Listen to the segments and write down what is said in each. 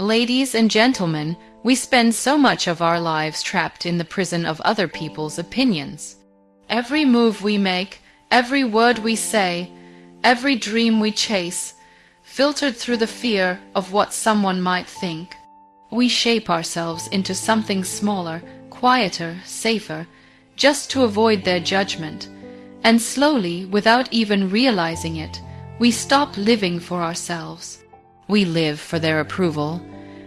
Ladies and gentlemen, we spend so much of our lives trapped in the prison of other people's opinions. Every move we make, every word we say, every dream we chase, filtered through the fear of what someone might think. We shape ourselves into something smaller, quieter, safer, just to avoid their judgment. And slowly, without even realizing it, we stop living for ourselves. We live for their approval.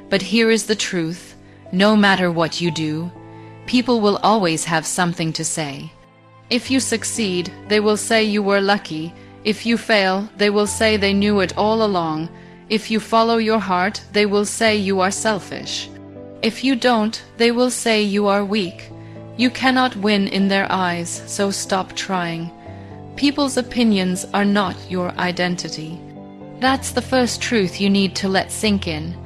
But here is the truth: no matter what you do, people will always have something to say. If you succeed, they will say you were lucky. If you fail, they will say they knew it all along. If you follow your heart, they will say you are selfish. If you don't, they will say you are weak. You cannot win in their eyes, so stop trying. People's opinions are not your identity. That's the first truth you need to let sink in.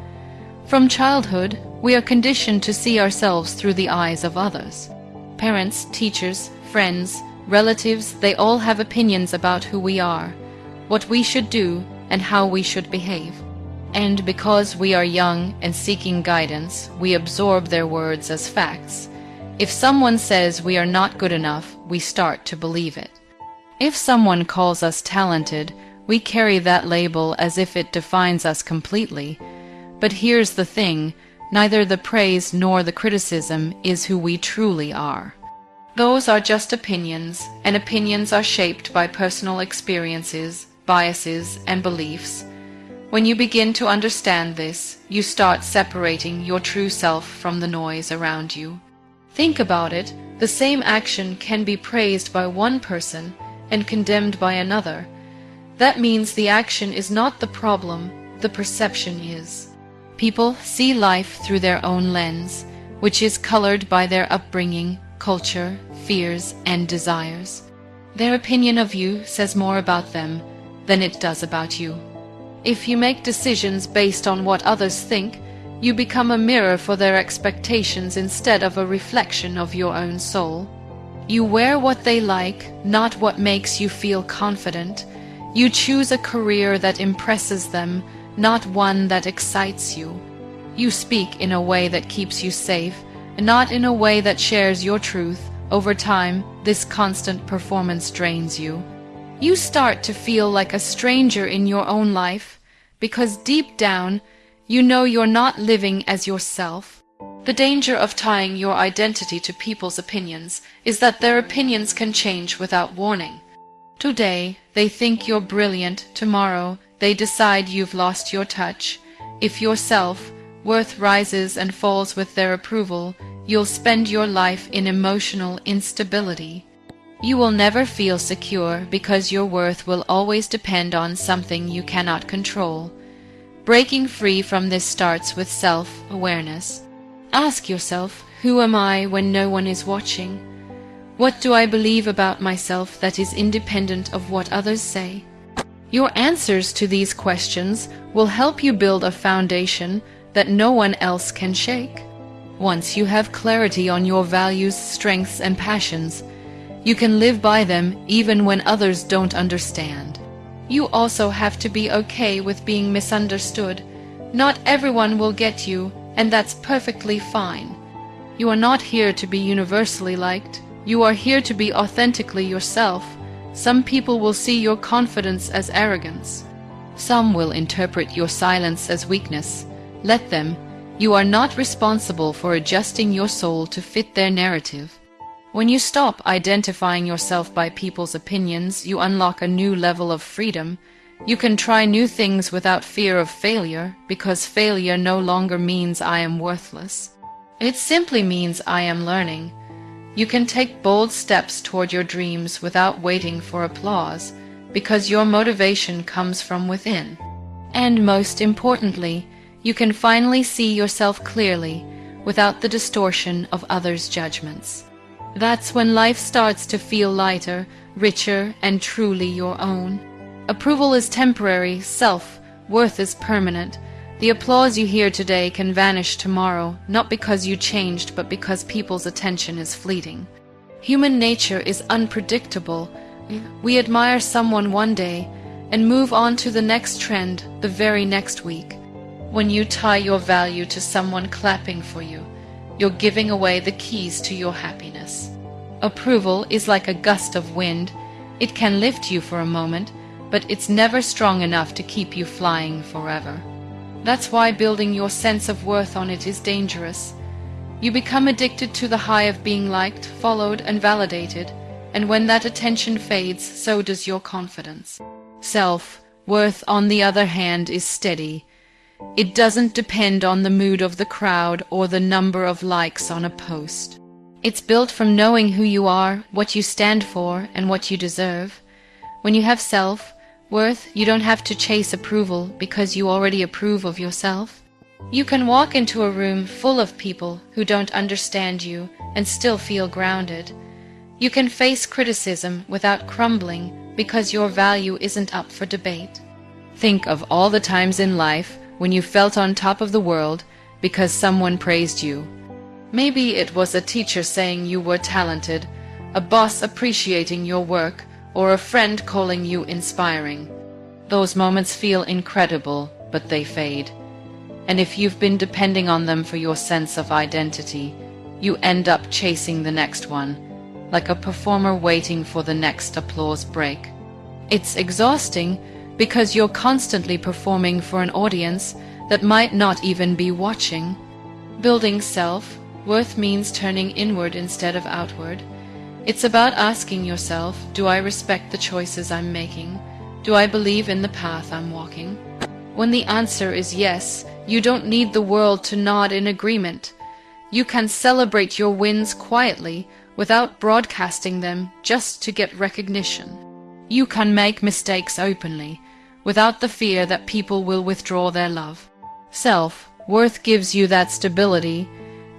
From childhood, we are conditioned to see ourselves through the eyes of others. Parents, teachers, friends, relatives, they all have opinions about who we are, what we should do, and how we should behave. And because we are young and seeking guidance, we absorb their words as facts. If someone says we are not good enough, we start to believe it. If someone calls us talented, we carry that label as if it defines us completely. But here's the thing: neither the praise nor the criticism is who we truly are. Those are just opinions, and opinions are shaped by personal experiences, biases, and beliefs. When you begin to understand this, you start separating your true self from the noise around you. Think about it: the same action can be praised by one person and condemned by another. That means the action is not the problem, the perception is. People see life through their own lens, which is colored by their upbringing, culture, fears, and desires. Their opinion of you says more about them than it does about you. If you make decisions based on what others think, you become a mirror for their expectations instead of a reflection of your own soul. You wear what they like, not what makes you feel confident. You choose a career that impresses them, not one that excites you. You speak in a way that keeps you safe, not in a way that shares your truth. Over time, this constant performance drains you. You start to feel like a stranger in your own life, because deep down, you know you're not living as yourself. The danger of tying your identity to people's opinions is that their opinions can change without warning. Today, they think you're brilliant. Tomorrow, they decide you've lost your touch. If your self-worth rises and falls with their approval, you'll spend your life in emotional instability. You will never feel secure because your worth will always depend on something you cannot control. Breaking free from this starts with self-awareness. Ask yourself, who am I when no one is watching? What do I believe about myself that is independent of what others say? Your answers to these questions will help you build a foundation that no one else can shake. Once you have clarity on your values, strengths, and passions, you can live by them even when others don't understand. You also have to be okay with being misunderstood. Not everyone will get you, and that's perfectly fine. You are not here to be universally liked. You are here to be authentically yourself. Some people will see your confidence as arrogance. Some will interpret your silence as weakness. Let them. You are not responsible for adjusting your soul to fit their narrative. When you stop identifying yourself by people's opinions, you unlock a new level of freedom. You can try new things without fear of failure, because failure no longer means I am worthless. It simply means I am learning. You can take bold steps toward your dreams without waiting for applause, because your motivation comes from within. And most importantly, you can finally see yourself clearly, without the distortion of others' judgments. That's when life starts to feel lighter, richer, and truly your own. Approval is temporary, self-worth is permanent. The applause you hear today can vanish tomorrow, not because you changed, but because people's attention is fleeting. Human nature is unpredictable. We admire someone one day and move on to the next trend the very next week. When you tie your value to someone clapping for you, you're giving away the keys to your happiness. Approval is like a gust of wind. It can lift you for a moment, but it's never strong enough to keep you flying forever. That's why building your sense of worth on it is dangerous. You become addicted to the high of being liked, followed, and validated, and when that attention fades, so does your confidence. Self-worth, on the other hand, is steady. It doesn't depend on the mood of the crowd or the number of likes on a post. It's built from knowing who you are, what you stand for, and what you deserve. When you have self-worth, you don't have to chase approval because you already approve of yourself. You can walk into a room full of people who don't understand you and still feel grounded. You can face criticism without crumbling because your value isn't up for debate. Think of all the times in life when you felt on top of the world because someone praised you. Maybe it was a teacher saying you were talented, a boss appreciating your work, or a friend calling you inspiring. Those moments feel incredible, but they fade. And if you've been depending on them for your sense of identity, you end up chasing the next one, like a performer waiting for the next applause break. It's exhausting because you're constantly performing for an audience that might not even be watching. Building self-worth means turning inward instead of outward. It's about asking yourself, do I respect the choices I'm making? Do I believe in the path I'm walking? When the answer is yes, you don't need the world to nod in agreement. You can celebrate your wins quietly without broadcasting them just to get recognition. You can make mistakes openly, without the fear that people will withdraw their love. Self-worth gives you that stability.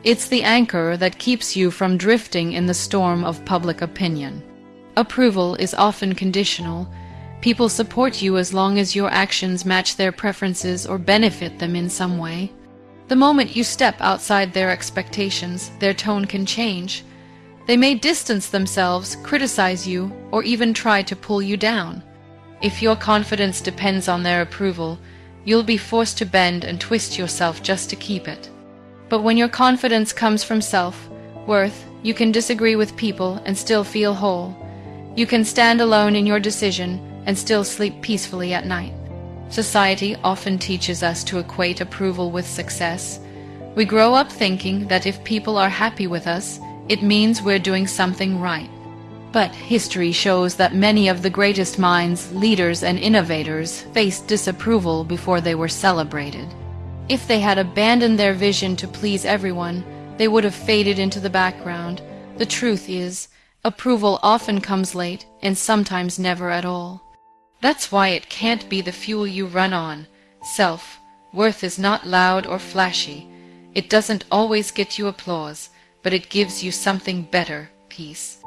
It's the anchor that keeps you from drifting in the storm of public opinion. Approval is often conditional. People support you as long as your actions match their preferences or benefit them in some way. The moment you step outside their expectations, their tone can change. They may distance themselves, criticize you, or even try to pull you down. If your confidence depends on their approval, you'll be forced to bend and twist yourself just to keep it. But when your confidence comes from self-worth, you can disagree with people and still feel whole. You can stand alone in your decision and still sleep peacefully at night. Society often teaches us to equate approval with success. We grow up thinking that if people are happy with us, it means we're doing something right. But history shows that many of the greatest minds, leaders, and innovators faced disapproval before they were celebrated. If they had abandoned their vision to please everyone, they would have faded into the background. The truth is, approval often comes late and sometimes never at all. That's why it can't be the fuel you run on. Self-worth is not loud or flashy. It doesn't always get you applause, but it gives you something better, peace.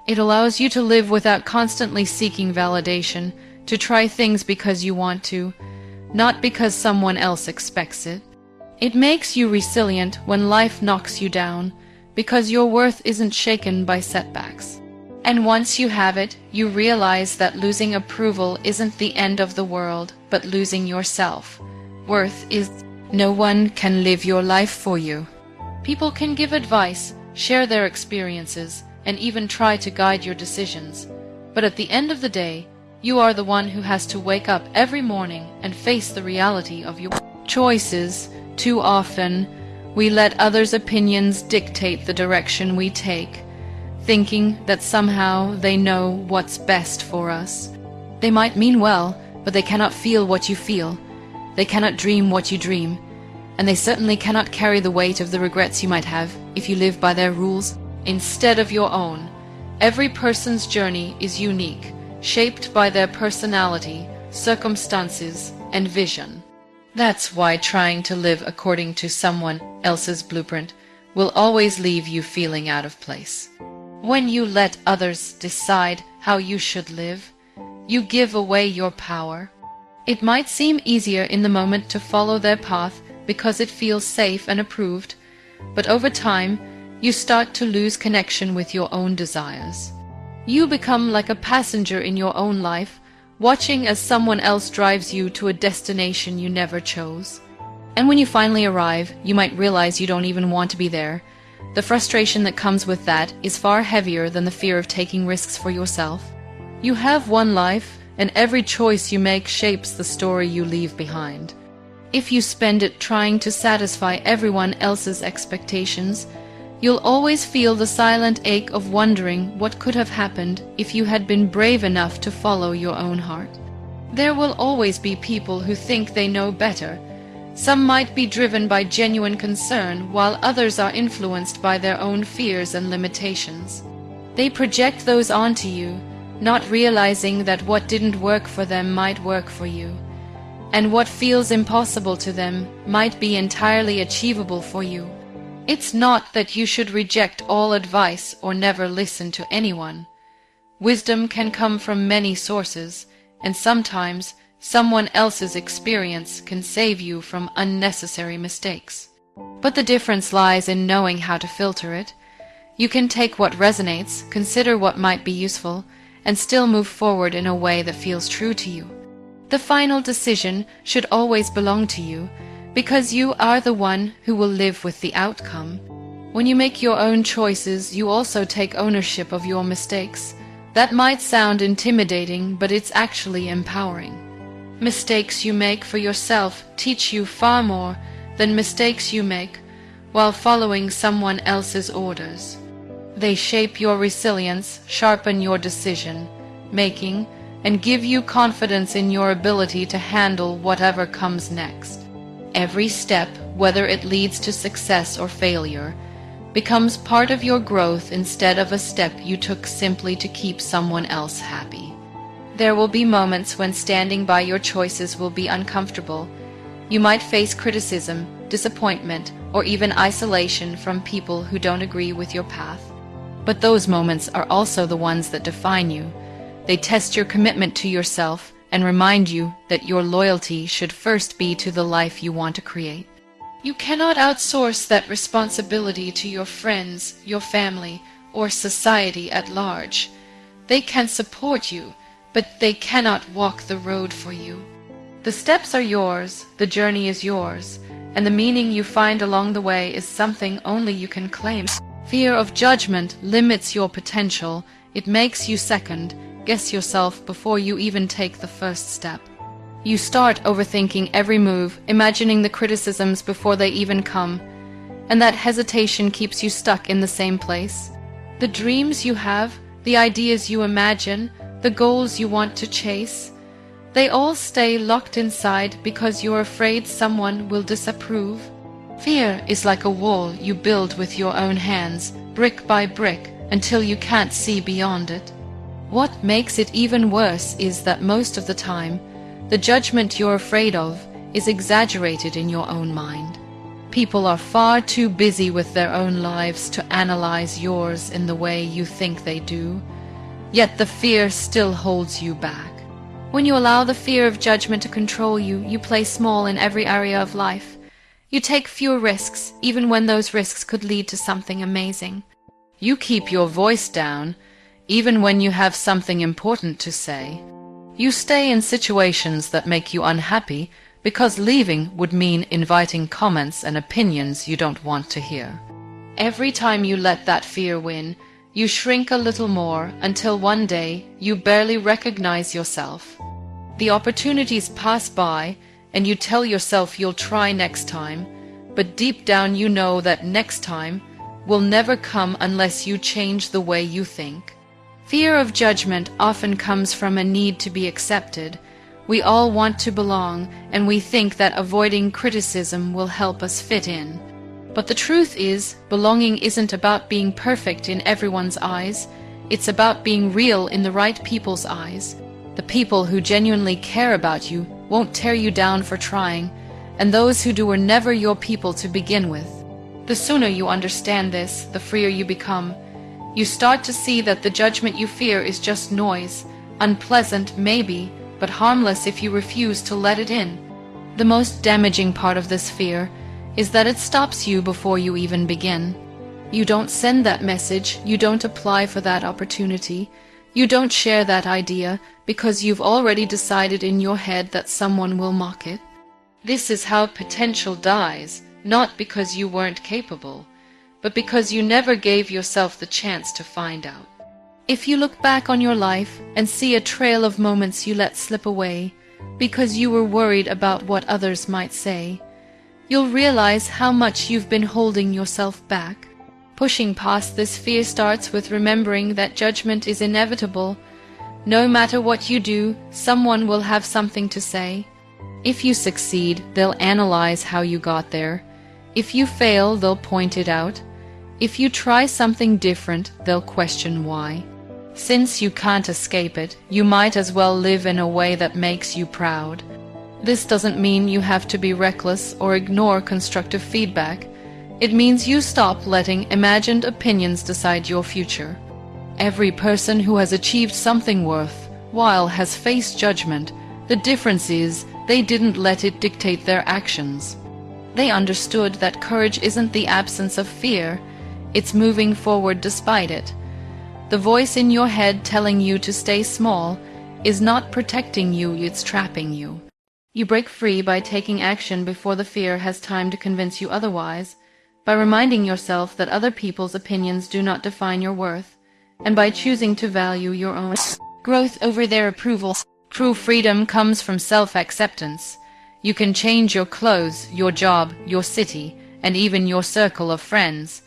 It allows you to live without constantly seeking validation, to try things because you want to, not because someone else expects it. It makes you resilient when life knocks you down, because your worth isn't shaken by setbacks. And once you have it, you realize that losing approval isn't the end of the world, but losing yourself. Worth is no one can live your life for you. People can give advice, share their experiences, and even try to guide your decisions. But at the end of the day, you are the one who has to wake up every morning and face the reality of your choices. Too often, we let others' opinions dictate the direction we take, thinking that somehow they know what's best for us. They might mean well, but they cannot feel what you feel. They cannot dream what you dream. And they certainly cannot carry the weight of the regrets you might have if you live by their rules instead of your own. Every person's journey is unique, shaped by their personality, circumstances, and vision. That's why trying to live according to someone else's blueprint will always leave you feeling out of place. When you let others decide how you should live, you give away your power. It might seem easier in the moment to follow their path because it feels safe and approved, but over time, you start to lose connection with your own desires. You become like a passenger in your own life, watching as someone else drives you to a destination you never chose. And when you finally arrive, you might realize you don't even want to be there. The frustration that comes with that is far heavier than the fear of taking risks for yourself. You have one life, and every choice you make shapes the story you leave behind. If you spend it trying to satisfy everyone else's expectations, you'll always feel the silent ache of wondering what could have happened if you had been brave enough to follow your own heart. There will always be people who think they know better. Some might be driven by genuine concern, while others are influenced by their own fears and limitations. They project those onto you, not realizing that what didn't work for them might work for you, and what feels impossible to them might be entirely achievable for you. It's not that you should reject all advice or never listen to anyone. Wisdom can come from many sources, and sometimes someone else's experience can save you from unnecessary mistakes. But the difference lies in knowing how to filter it. You can take what resonates, consider what might be useful, and still move forward in a way that feels true to you. The final decision should always belong to you, because you are the one who will live with the outcome. When you make your own choices, you also take ownership of your mistakes. That might sound intimidating, but it's actually empowering. Mistakes you make for yourself teach you far more than mistakes you make while following someone else's orders. They shape your resilience, sharpen your decision-making, and give you confidence in your ability to handle whatever comes next. Every step, whether it leads to success or failure, becomes part of your growth instead of a step you took simply to keep someone else happy. There will be moments when standing by your choices will be uncomfortable. You might face criticism, disappointment, or even isolation from people who don't agree with your path. But those moments are also the ones that define you. They test your commitment to yourself and remind you that your loyalty should first be to the life you want to create. You cannot outsource that responsibility to your friends, your family, or society at large. They can support you, but they cannot walk the road for you. The steps are yours, the journey is yours, and the meaning you find along the way is something only you can claim. Fear of judgment limits your potential. It makes you second-guess yourself before you even take the first step. You start overthinking every move, imagining the criticisms before they even come, and that hesitation keeps you stuck in the same place. The dreams you have, the ideas you imagine, the goals you want to chase, they all stay locked inside because you're afraid someone will disapprove. Fear is like a wall you build with your own hands, brick by brick, until you can't see beyond it. What makes it even worse is that most of the time, the judgment you're afraid of is exaggerated in your own mind. People are far too busy with their own lives to analyze yours in the way you think they do, yet the fear still holds you back. When you allow the fear of judgment to control you, you play small in every area of life. You take fewer risks, even when those risks could lead to something amazing. You keep your voice down, even when you have something important to say. You stay in situations that make you unhappy because leaving would mean inviting comments and opinions you don't want to hear. Every time you let that fear win, you shrink a little more until one day you barely recognize yourself. The opportunities pass by and you tell yourself you'll try next time, but deep down you know that next time will never come unless you change the way you think. Fear of judgment often comes from a need to be accepted. We all want to belong, and we think that avoiding criticism will help us fit in. But the truth is, belonging isn't about being perfect in everyone's eyes. It's about being real in the right people's eyes. The people who genuinely care about you won't tear you down for trying, and those who do were never your people to begin with. The sooner you understand this, the freer you become. You start to see that the judgment you fear is just noise, unpleasant maybe, but harmless if you refuse to let it in. The most damaging part of this fear is that it stops you before you even begin. You don't send that message, you don't apply for that opportunity, you don't share that idea because you've already decided in your head that someone will mock it. This is how potential dies, not because you weren't capable, but because you never gave yourself the chance to find out. If you look back on your life and see a trail of moments you let slip away because you were worried about what others might say, you'll realize how much you've been holding yourself back. Pushing past this fear starts with remembering that judgment is inevitable. No matter what you do, someone will have something to say. If you succeed, they'll analyze how you got there. If you fail, they'll point it out. If you try something different, they'll question why. Since you can't escape it, you might as well live in a way that makes you proud. This doesn't mean you have to be reckless or ignore constructive feedback. It means you stop letting imagined opinions decide your future. Every person who has achieved something worthwhile has faced judgment. The difference is they didn't let it dictate their actions. They understood that courage isn't the absence of fear, it's moving forward despite it. The voice in your head telling you to stay small is not protecting you, it's trapping you. You break free by taking action before the fear has time to convince you otherwise, by reminding yourself that other people's opinions do not define your worth, and by choosing to value your own growth over their approval. True freedom comes from self-acceptance. You can change your clothes, your job, your city, and even your circle of friends.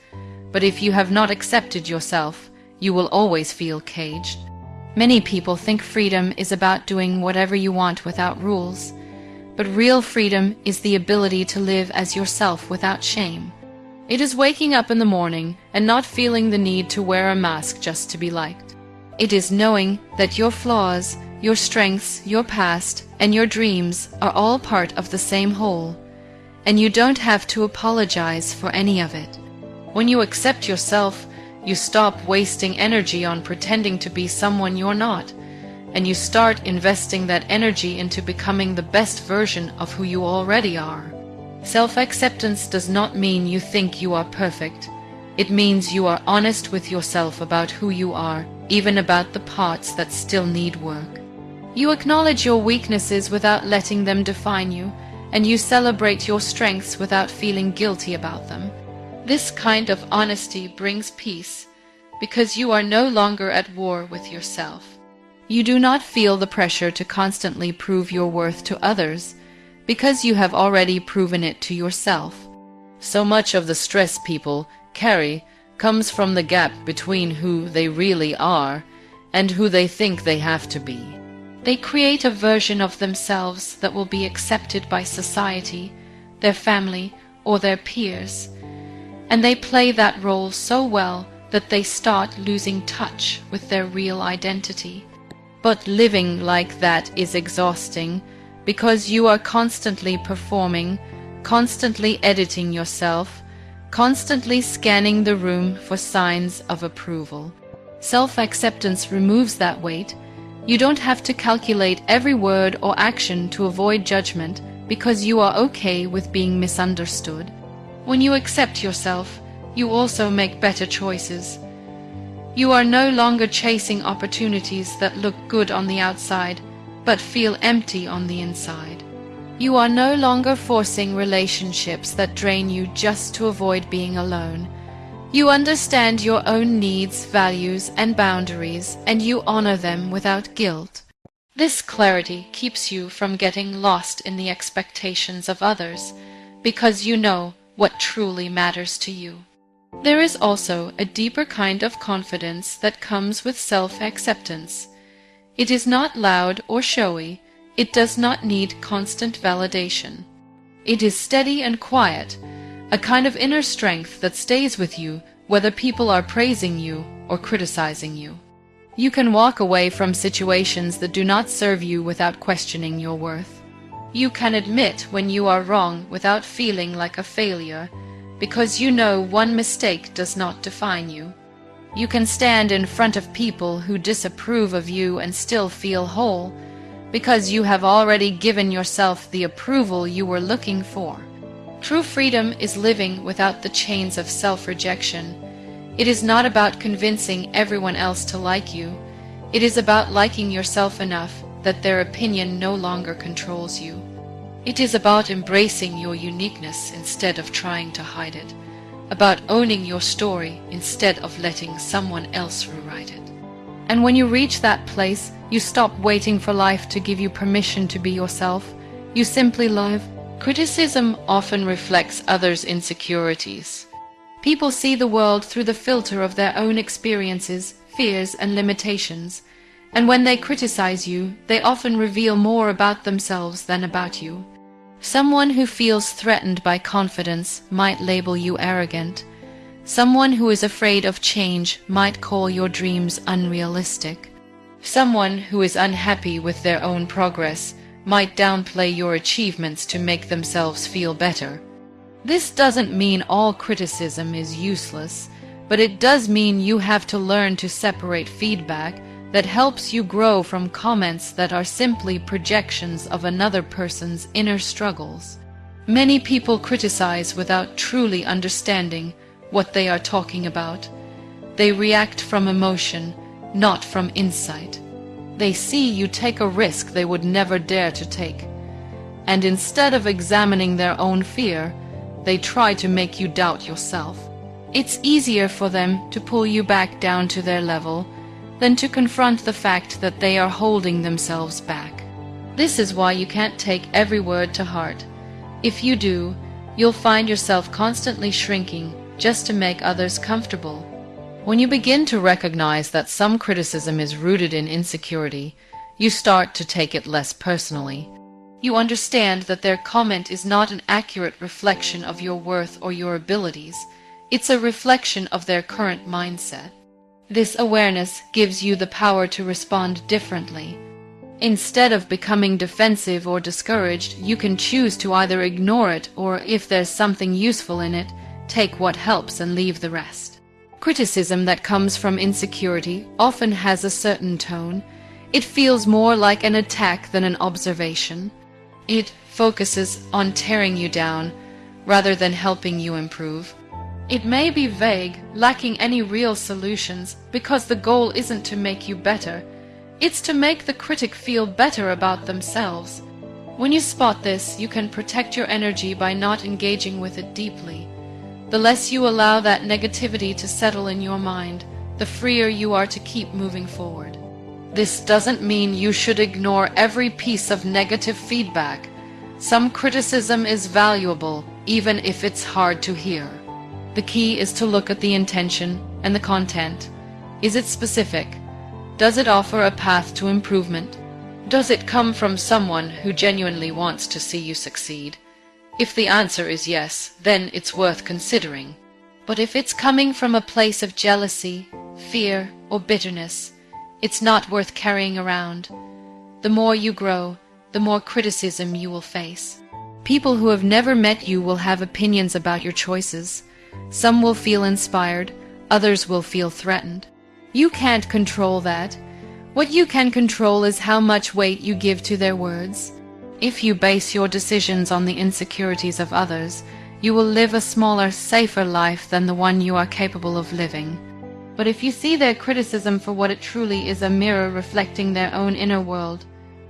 But if you have not accepted yourself, you will always feel caged. Many people think freedom is about doing whatever you want without rules. But real freedom is the ability to live as yourself without shame. It is waking up in the morning and not feeling the need to wear a mask just to be liked. It is knowing that your flaws, your strengths, your past, and your dreams are all part of the same whole, and you don't have to apologize for any of it. When you accept yourself, you stop wasting energy on pretending to be someone you're not, and you start investing that energy into becoming the best version of who you already are. Self-acceptance does not mean you think you are perfect. It means you are honest with yourself about who you are, even about the parts that still need work. You acknowledge your weaknesses without letting them define you, and you celebrate your strengths without feeling guilty about them. This kind of honesty brings peace, because you are no longer at war with yourself. You do not feel the pressure to constantly prove your worth to others, because you have already proven it to yourself. So much of the stress people carry comes from the gap between who they really are and who they think they have to be. They create a version of themselves that will be accepted by society, their family, or their peers, and they play that role so well that they start losing touch with their real identity. But living like that is exhausting, because you are constantly performing, constantly editing yourself, constantly scanning the room for signs of approval. Self-acceptance removes that weight. You don't have to calculate every word or action to avoid judgment, because you are okay with being misunderstood. When you accept yourself, you also make better choices. You are no longer chasing opportunities that look good on the outside, but feel empty on the inside. You are no longer forcing relationships that drain you just to avoid being alone. You understand your own needs, values, and boundaries, and you honor them without guilt. This clarity keeps you from getting lost in the expectations of others, because you know what truly matters to you. There is also a deeper kind of confidence that comes with self-acceptance. It is not loud or showy. It does not need constant validation. It is steady and quiet, a kind of inner strength that stays with you whether people are praising you or criticizing you. You can walk away from situations that do not serve you without questioning your worth. You can admit when you are wrong without feeling like a failure, because you know one mistake does not define you. You can stand in front of people who disapprove of you and still feel whole, because you have already given yourself the approval you were looking for. True freedom is living without the chains of self-rejection. It is not about convincing everyone else to like you. It is about liking yourself enough that their opinion no longer controls you. It is about embracing your uniqueness instead of trying to hide it, about owning your story instead of letting someone else rewrite it. And when you reach that place, you stop waiting for life to give you permission to be yourself. You simply live. Criticism often reflects others' insecurities. People see the world through the filter of their own experiences, fears, and limitations. And when they criticize you, they often reveal more about themselves than about you. Someone who feels threatened by confidence might label you arrogant. Someone who is afraid of change might call your dreams unrealistic. Someone who is unhappy with their own progress might downplay your achievements to make themselves feel better. This doesn't mean all criticism is useless, but it does mean you have to learn to separate feedback that helps you grow from comments that are simply projections of another person's inner struggles. Many people criticize without truly understanding what they are talking about. They react from emotion, not from insight. They see you take a risk they would never dare to take. And instead of examining their own fear, they try to make you doubt yourself. It's easier for them to pull you back down to their level than to confront the fact that they are holding themselves back. This is why you can't take every word to heart. If you do, you'll find yourself constantly shrinking just to make others comfortable. When you begin to recognize that some criticism is rooted in insecurity, you start to take it less personally. You understand that their comment is not an accurate reflection of your worth or your abilities. It's a reflection of their current mindset. This awareness gives you the power to respond differently. Instead of becoming defensive or discouraged, you can choose to either ignore it or, if there's something useful in it, take what helps and leave the rest. Criticism that comes from insecurity often has a certain tone. It feels more like an attack than an observation. It focuses on tearing you down rather than helping you improve. It may be vague, lacking any real solutions, because the goal isn't to make you better. It's to make the critic feel better about themselves. When you spot this, you can protect your energy by not engaging with it deeply. The less you allow that negativity to settle in your mind, the freer you are to keep moving forward. This doesn't mean you should ignore every piece of negative feedback. Some criticism is valuable, even if it's hard to hear. The key is to look at the intention and the content. Is it specific? Does it offer a path to improvement? Does it come from someone who genuinely wants to see you succeed? If the answer is yes, then it's worth considering. But if it's coming from a place of jealousy, fear, or bitterness, it's not worth carrying around. The more you grow, the more criticism you will face. People who have never met you will have opinions about your choices. Some will feel inspired, others will feel threatened. You can't control that. What you can control is how much weight you give to their words. If you base your decisions on the insecurities of others, you will live a smaller, safer life than the one you are capable of living. But if you see their criticism for what it truly is, a mirror reflecting their own inner world,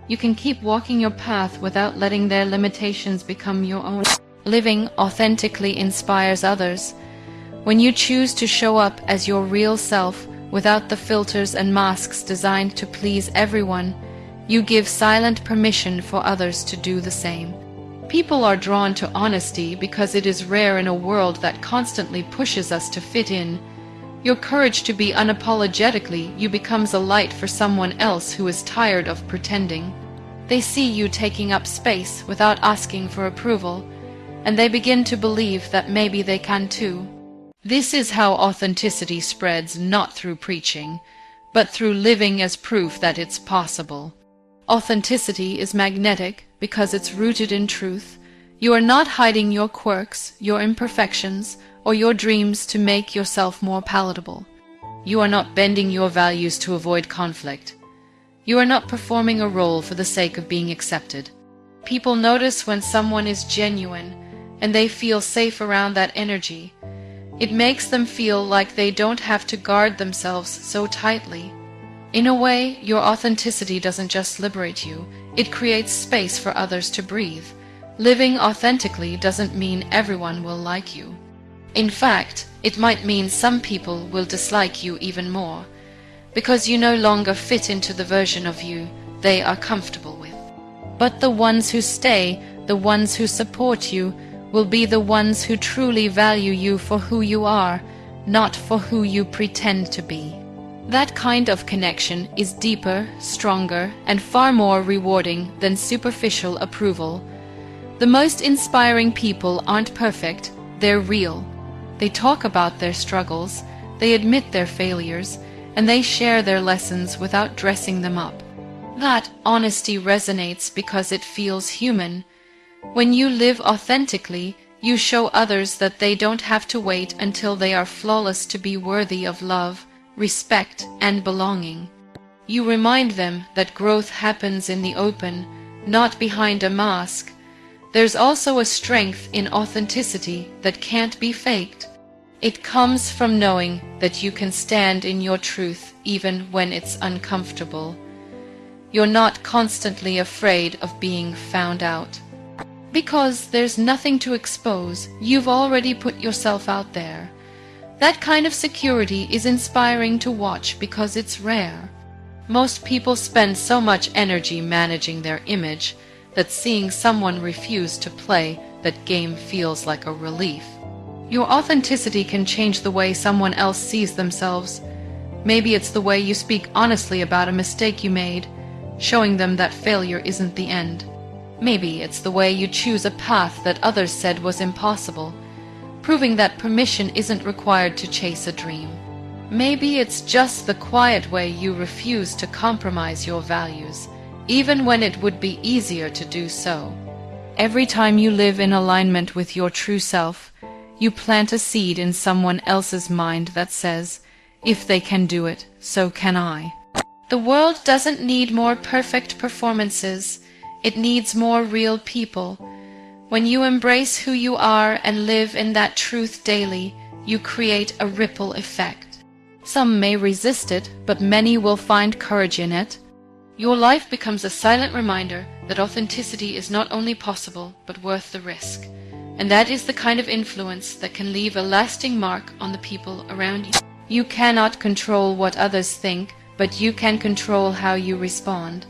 you can keep walking your path without letting their limitations become your own. Living authentically inspires others. When you choose to show up as your real self, without the filters and masks designed to please everyone, you give silent permission for others to do the same. People are drawn to honesty because it is rare in a world that constantly pushes us to fit in. Your courage to be unapologetically you becomes a light for someone else who is tired of pretending. They see you taking up space without asking for approval, and they begin to believe that maybe they can too. This is how authenticity spreads, not through preaching, but through living as proof that it's possible. Authenticity is magnetic because it's rooted in truth. You are not hiding your quirks, your imperfections, or your dreams to make yourself more palatable. You are not bending your values to avoid conflict. You are not performing a role for the sake of being accepted. People notice when someone is genuine, and they feel safe around that energy. It makes them feel like they don't have to guard themselves so tightly. In a way, your authenticity doesn't just liberate you, it creates space for others to breathe. Living authentically doesn't mean everyone will like you. In fact, it might mean some people will dislike you even more, because you no longer fit into the version of you they are comfortable with. But the ones who stay, the ones who support you, will be the ones who truly value you for who you are, not for who you pretend to be. That kind of connection is deeper, stronger, and far more rewarding than superficial approval. The most inspiring people aren't perfect, they're real. They talk about their struggles, they admit their failures, and they share their lessons without dressing them up. That honesty resonates because it feels human. When you live authentically, you show others that they don't have to wait until they are flawless to be worthy of love, respect, and belonging. You remind them that growth happens in the open, not behind a mask. There's also a strength in authenticity that can't be faked. It comes from knowing that you can stand in your truth even when it's uncomfortable. You're not constantly afraid of being found out. Because there's nothing to expose, you've already put yourself out there. That kind of security is inspiring to watch because it's rare. Most people spend so much energy managing their image that seeing someone refuse to play that game feels like a relief. Your authenticity can change the way someone else sees themselves. Maybe it's the way you speak honestly about a mistake you made, showing them that failure isn't the end. Maybe it's the way you choose a path that others said was impossible, proving that permission isn't required to chase a dream. Maybe it's just the quiet way you refuse to compromise your values, even when it would be easier to do so. Every time you live in alignment with your true self, you plant a seed in someone else's mind that says, if they can do it, so can I. The world doesn't need more perfect performances, it needs more real people. When you embrace who you are and live in that truth daily, you create a ripple effect. Some may resist it, but many will find courage in it. Your life becomes a silent reminder that authenticity is not only possible, but worth the risk. And that is the kind of influence that can leave a lasting mark on the people around you. You cannot control what others think, but you can control how you respond.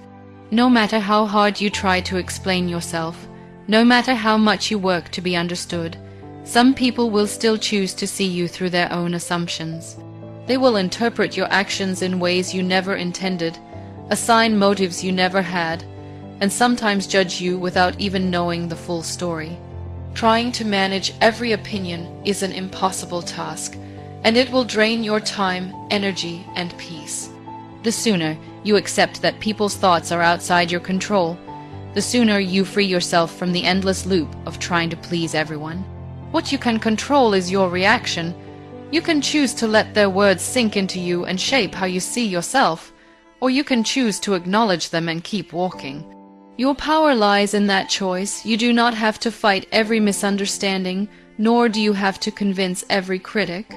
No matter how hard you try to explain yourself, no matter how much you work to be understood, some people will still choose to see you through their own assumptions. They will interpret your actions in ways you never intended, assign motives you never had, and sometimes judge you without even knowing the full story. Trying to manage every opinion is an impossible task, and it will drain your time, energy, and peace. The sooner you accept that people's thoughts are outside your control, the sooner you free yourself from the endless loop of trying to please everyone. What you can control is your reaction. You can choose to let their words sink into you and shape how you see yourself, or you can choose to acknowledge them and keep walking. Your power lies in that choice. You do not have to fight every misunderstanding, nor do you have to convince every critic.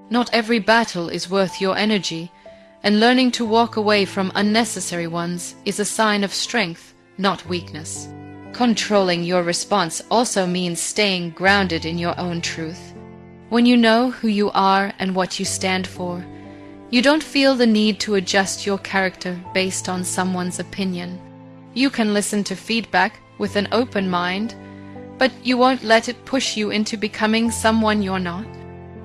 Not every battle is worth your energy, and learning to walk away from unnecessary ones is a sign of strength, not weakness. Controlling your response also means staying grounded in your own truth. When you know who you are and what you stand for, you don't feel the need to adjust your character based on someone's opinion. You can listen to feedback with an open mind, but you won't let it push you into becoming someone you're not.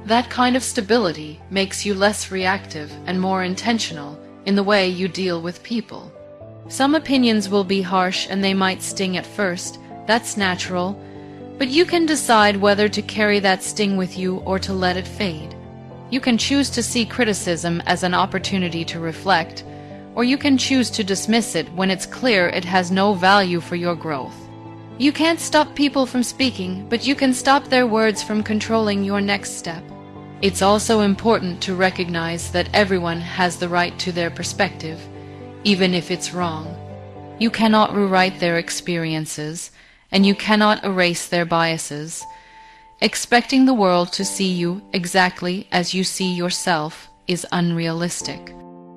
That kind of stability makes you less reactive and more intentional in the way you deal with people. Some opinions will be harsh and they might sting at first. That's natural, but you can decide whether to carry that sting with you or to let it fade. You can choose to see criticism as an opportunity to reflect, or you can choose to dismiss it when it's clear it has no value for your growth. You can't stop people from speaking, but you can stop their words from controlling your next step. It's also important to recognize that everyone has the right to their perspective, even if it's wrong. You cannot rewrite their experiences, and you cannot erase their biases. Expecting the world to see you exactly as you see yourself is unrealistic.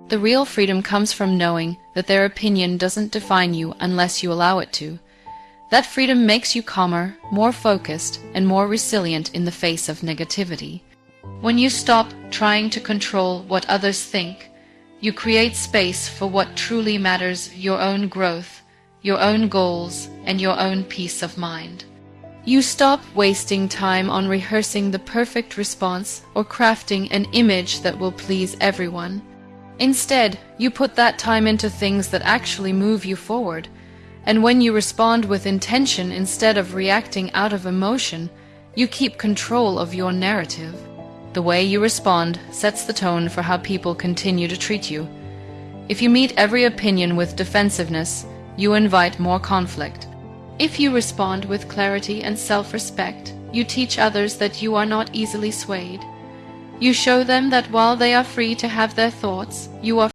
The real freedom comes from knowing that their opinion doesn't define you unless you allow it to. That freedom makes you calmer, more focused, and more resilient in the face of negativity. When you stop trying to control what others think, you create space for what truly matters: your own growth, your own goals, and your own peace of mind. You stop wasting time on rehearsing the perfect response or crafting an image that will please everyone. Instead, you put that time into things that actually move you forward. And when you respond with intention instead of reacting out of emotion, you keep control of your narrative. The way you respond sets the tone for how people continue to treat you. If you meet every opinion with defensiveness, you invite more conflict. If you respond with clarity and self-respect, you teach others that you are not easily swayed. You show them that while they are free to have their thoughts, you are